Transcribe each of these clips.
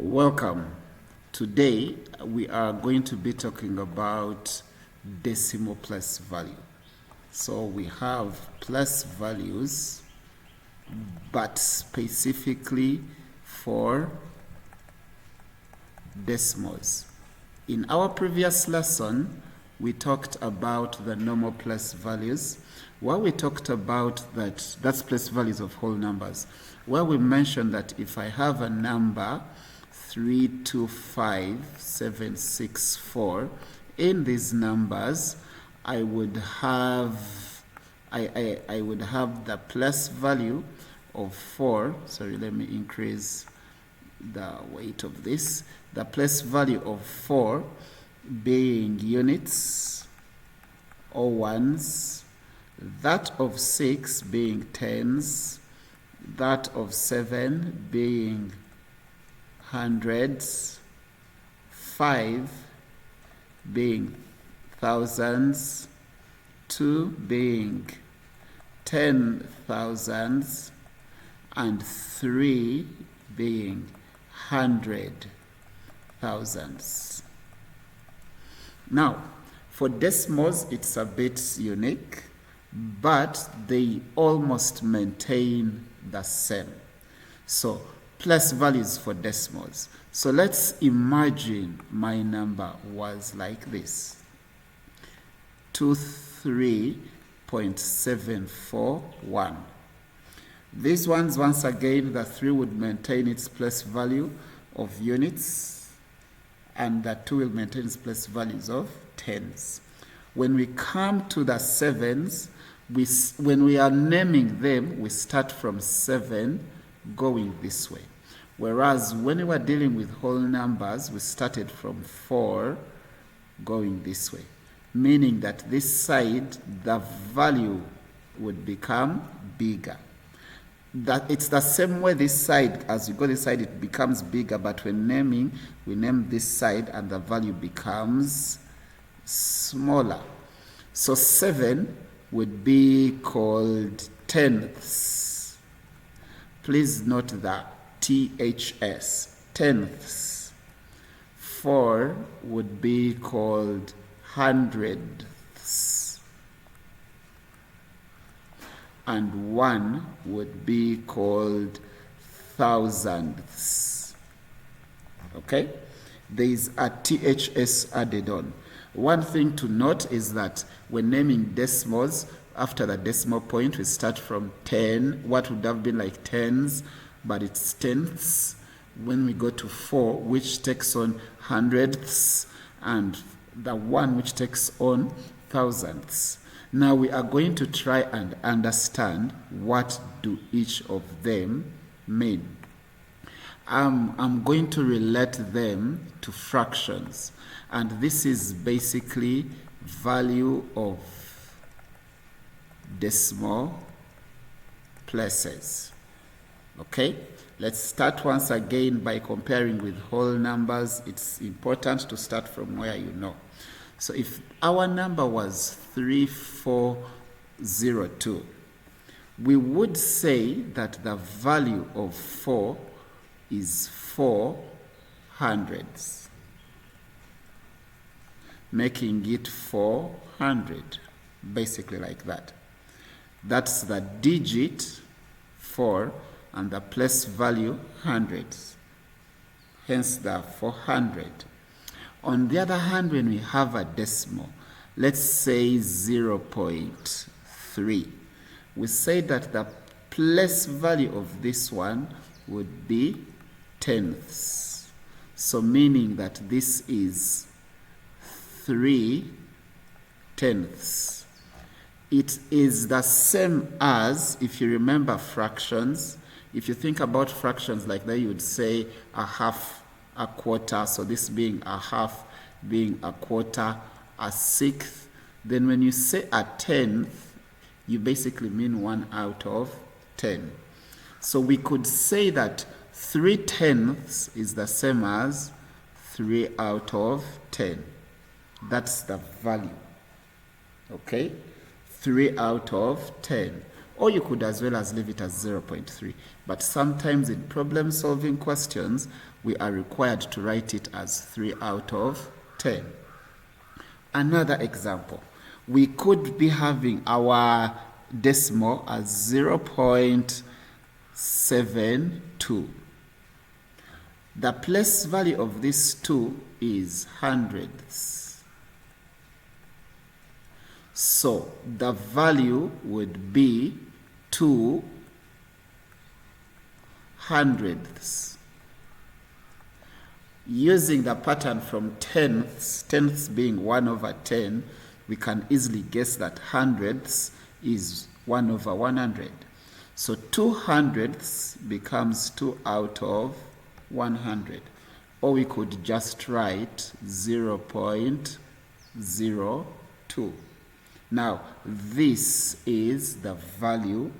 Welcome. Today we are going to be talking about decimal place value. So we have place values, but specifically for decimals. In our previous lesson, we talked about the normal place values, where we talked about that's place values of whole numbers, where we mentioned that if I have a number 325764, in these numbers I would have I would have the place value of 4. Sorry, let me increase the weight of this. The place value of 4 being units or ones, that of 6 being tens, that of 7 being hundreds, 5 being thousands, 2 being 10,000s, and 3 being 100,000s. Now, for decimals, it's a bit unique, but they almost maintain the same. So, place values for decimals. So let's imagine my number was like this: 23.741. These ones, once again, the 3 would maintain its place value of units, and the 2 will maintain its place values of tens. When we come to the 7s, when we are naming them, we start from 7 going this way. Whereas when we were dealing with whole numbers, we started from 4 going this way, meaning that this side, the value would become bigger. That it's the same way this side, as you go this side, it becomes bigger, but when naming, we name this side and the value becomes smaller. So 7 would be called tenths. Please note that THS, tenths. 4 would be called hundredths, and 1 would be called thousandths. Okay? There is a THS added on. One thing to note is that when naming decimals, after the decimal point, we start from 10, what would have been like tens, but it's tenths. When we go to 4, which takes on hundredths, and the 1 which takes on thousandths. Now we are going to try and understand what do each of them mean. I'm going to relate them to fractions, and this is basically value of decimal places. Okay, let's start once again by comparing with whole numbers. It's important to start from where you know. So if our number was 3402, we would say that the value of 4 is 4 hundredths, making it 400, basically like that. That's the digit 4 and the place value hundreds, hence the 400. On the other hand, when we have a decimal, let's say 0.3, we say that the place value of this one would be tenths. So meaning that this is 3 tenths. It is the same as, if you remember fractions, if you think about fractions like that, you would say a half, a quarter. So this being a half, being a quarter, a sixth. Then when you say a tenth, you basically mean 1 out of 10. So we could say that 3 tenths is the same as 3 out of 10. That's the value. Okay? 3 out of 10. or you could as well as leave it as 0.3. But sometimes in problem solving questions, we are required to write it as 3 out of 10. Another example, we could be having our decimal as 0.72. The place value of this 2 is hundredths. So the value would be 2 hundredths. Using the pattern from tenths being 1 over 10, we can easily guess that hundredths is 1 over 100. So 2 hundredths becomes 2 out of 100. Or we could just write 0.02. Now, this is the value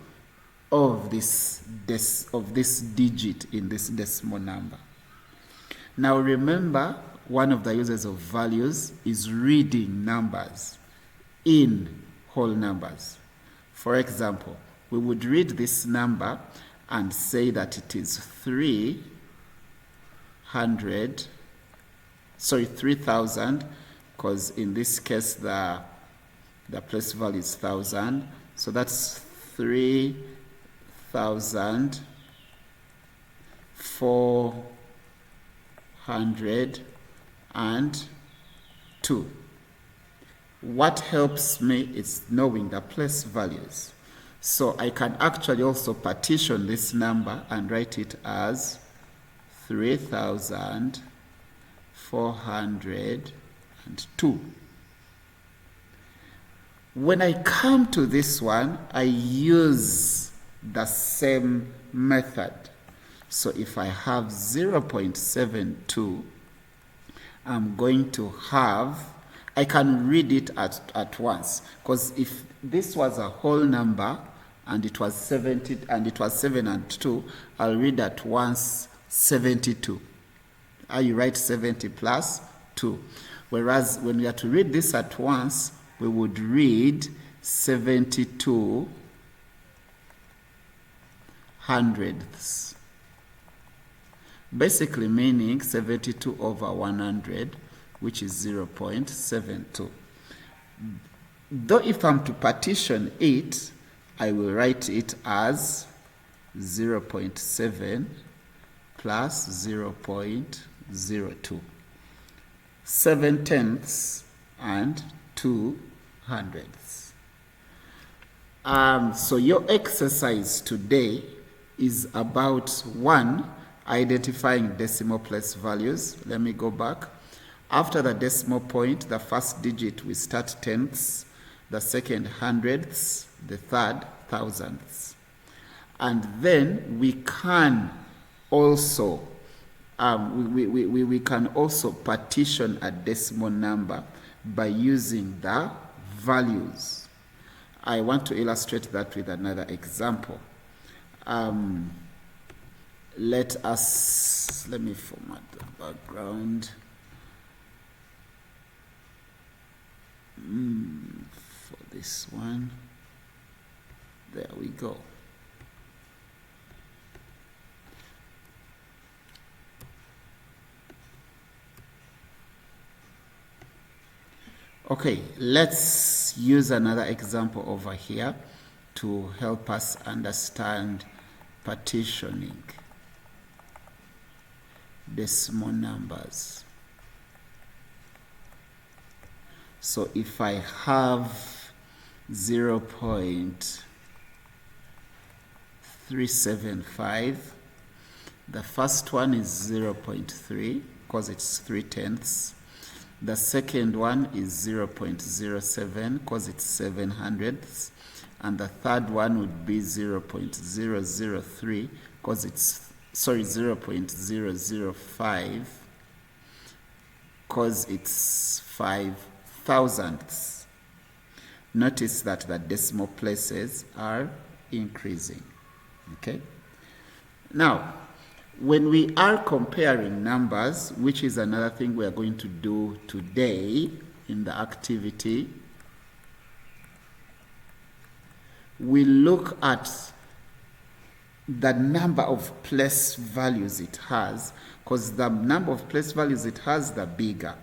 of this digit in this decimal number. Now remember, one of the uses of values is reading numbers in whole numbers. For example, we would read this number and say that it is 3,000, because in this case the place value is 1,000. So that's 3,402. What helps me is knowing the place values. So I can actually also partition this number and write it as 3,402. When I come to this one, I use the same method. So if I have 0.72, I'm going to have, I can read it at once, because if this was a whole number and it was 70 and it was 7 and 2, I'll read at once 72. You write 70 plus 2. Whereas when we are to read this at once, we would read 72 hundredths. Basically meaning 72 over 100, which is 0.72. Though if I'm to partition it, I will write it as 0.7 plus 0.02. 7 tenths and 2 hundredths. So your exercise today is about 1, identifying decimal place values. Let me go back. After the decimal point, the first digit we start tenths, the second hundredths, the third thousandths. And then we can also we can also partition a decimal number by using the values. I want to illustrate that with another example. Let me format the background. For this one, there we go. Okay, let's use another example over here to help us understand partitioning decimal numbers. So if I have 0.375, the first one is 0.3 because it's 3 tenths. The second one is 0.07 because it's 7 hundredths. And the third one would be 0.003 because it's, 0.005 because it's 5 thousandths. Notice that the decimal places are increasing. Okay? Now, when we are comparing numbers, which is another thing we are going to do today in the activity, we look at the number of place values it has, because the number of place values it has, the bigger.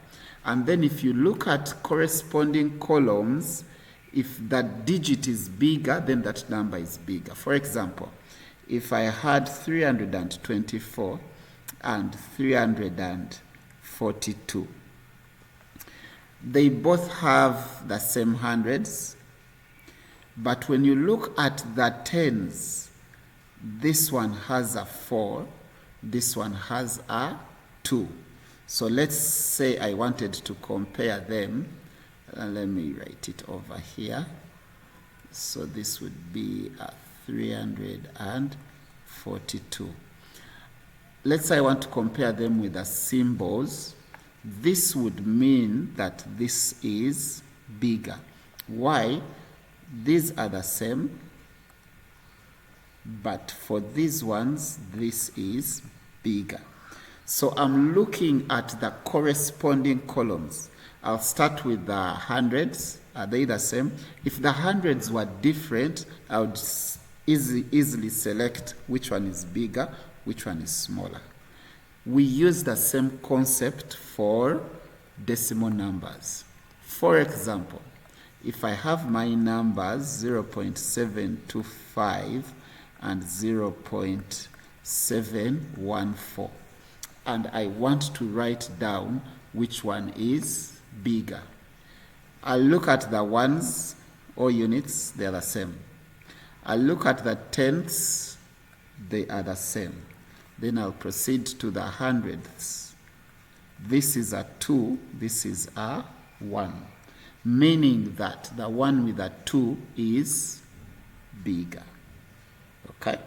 And then if you look at corresponding columns, if that digit is bigger, then that number is bigger. For example, if I had 324 and 342, they both have the same hundreds, but when you look at the tens, this one has a 4, this one has a 2. So let's say I wanted to compare them. Let me write it over here. So this would be a 342. Let's say I want to compare them with the symbols. This would mean that this is bigger. Why? These are the same, but for these ones, this is bigger. So I'm looking at the corresponding columns. I'll start with the hundreds. Are they the same? If the hundreds were different, I would easily select which one is bigger, which one is smaller. We use the same concept for decimal numbers. For example, if I have my numbers 0.725 and 0.714, and I want to write down which one is bigger, I'll look at the ones or units, they are the same. I'll look at the tenths, they are the same. Then I'll proceed to the hundredths. This is a 2, this is a 1, meaning that the one with a 2 is bigger. Okay?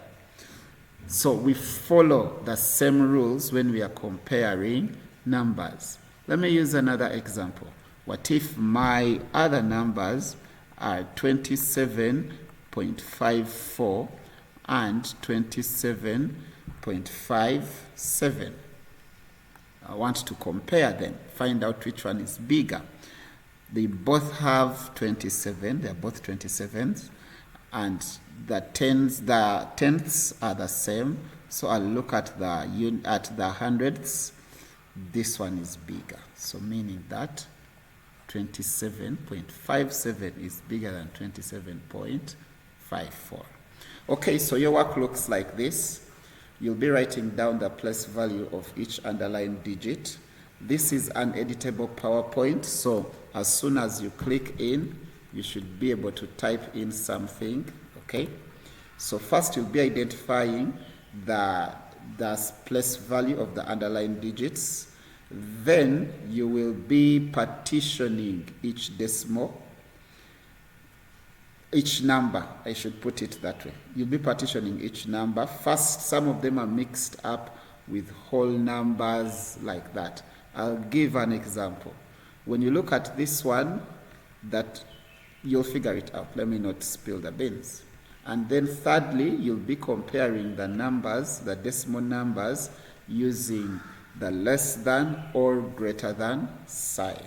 So we follow the same rules when we are comparing numbers. Let me use another example. What if my other numbers are 27.54 and 27.57? I want to compare them, find out which one is bigger. They both have 27, they're both 27s, and the tenths are the same. So I'll look at the hundredths. This one is bigger. So meaning that 27.57 is bigger than 27.54. Okay, so your work looks like this. You'll be writing down the place value of each underlined digit. This is an editable PowerPoint, so as soon as you click in, you should be able to type in something, okay? So first you'll be identifying the place value of the underlined digits. Then you will be partitioning each decimal, each number, I should put it that way. You'll be partitioning each number. First, some of them are mixed up with whole numbers like that. I'll give an example. When you look at this one, that you'll figure it out. Let me not spill the beans. And then thirdly, you'll be comparing the numbers, the decimal numbers, using the less than or greater than sign.